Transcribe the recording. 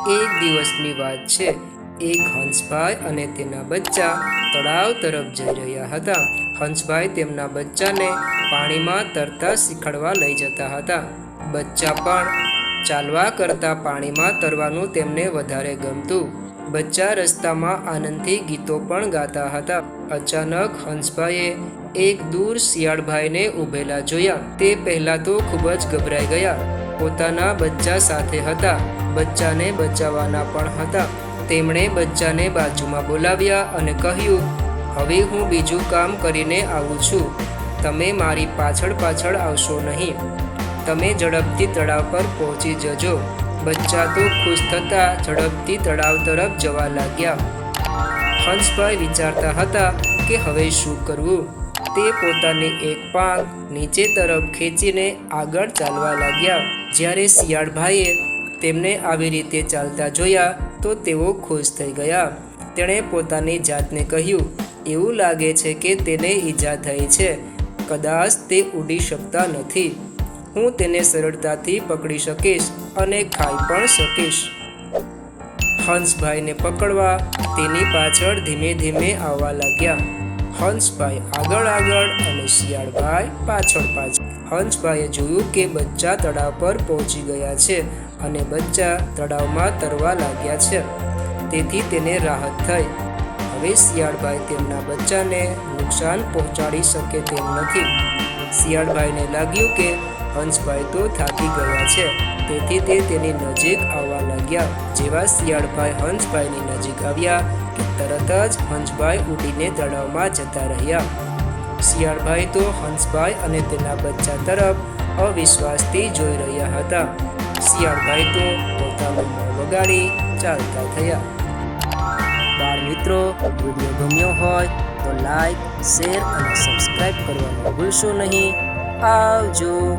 એક દિવસની વાત છે। એક હંસભાઈ અને તેના બચ્ચા તળાવ તરફ જઈ રહ્યા હતા। હંસભાઈ તેમના બચ્ચાને પાણીમાં તરતા શીખવાડવા લઈ જતા હતા। બચ્ચા પણ ચાલવા કરતાં પાણીમાં તરવાનું તેમને વધારે ગમતું। બચ્ચા રસ્તામાં આનંદથી ગીતો પણ ગાતા હતા। અચાનક હંસભાઈએ એક દૂર શિયાળભાઈને ઊભેલા જોયા। તે પહેલાં તો ખૂબ જ ગભરાઈ ગયા। પોતાના બચ્ચા સાથે હતા, બચ્ચાને બચાવવાના પણ હતા। તેમણે બચ્ચાને બાજુમાં બોલાવ્યા અને કહ્યું, હવે હું બીજું કામ કરીને આવું છું, તમે મારી પાછળ પાછળ આવશો નહીં। તમે ઝડપથી તળાવ પર પહોંચી જજો। બચ્ચા તો ખુશ થતા ઝડપથી તળાવ તરફ જવા લાગ્યા। હંસભાઈ વિચારતા હતા કે હવે શું કરવું। તે પોતાની એક પાંખ નીચે તરફ ખેંચીને આગળ ચાલવા લાગ્યા। જ્યારે શિયાળભાઈએ તેમને આવી રીતે ચાલતા જોયા તો તેઓ ખુશ થઈ ગયા। તેણે પોતાની જાતને કહ્યું, એવું લાગે છે કે તેને ઈજા થઈ છે, કદાચ તે ઉડી શકતા નથી। હું તેને સરળતાથી પકડી શકીશ અને ખાઈ પણ શકીશ। હંસભાઈને પકડવા તેની પાછળ ધીમે ધીમે આવવા લાગ્યા। હંસભાઈ આગળ આગળ અને શિયાળભાઈ પાછળ પાછળ। હંસભાઈએ જોયું કે બચ્ચા તળાવ પર પહોંચી ગયા છે અને બચ્ચા તળાવમાં તરવા લાગ્યા છે, તેથી તેને રાહત થઈ। હવે શિયાળભાઈ તેમના બચ્ચાને નુકસાન પહોંચાડી શકે તેમ નથી। શિયાળભાઈને લાગ્યું કે હંસભાઈ તો થાકી ગયા છે, તેથી તે તેની નજીક આવવા લાગ્યા। જેવા શિયાળભાઈ હંસભાઈની નજીક આવ્યા કે તરત જ હંસભાઈ ઉડીને તળાવમાં જતા રહ્યા। શિયાળભાઈ તો હંસભાઈ અને તેના બચ્ચા તરફ અવિશ્વાસથી જોઈ રહ્યા હતા। શિયાળભાઈ તો પોતાનું મોં વગાડી ચાલતા થયા। બાળ મિત્રો, વિડીયો ગમ્યો હોય તો લાઈક, શેર અને સબસ્ક્રાઈબ કરવાનું ભૂલશો નહીં। આવજો।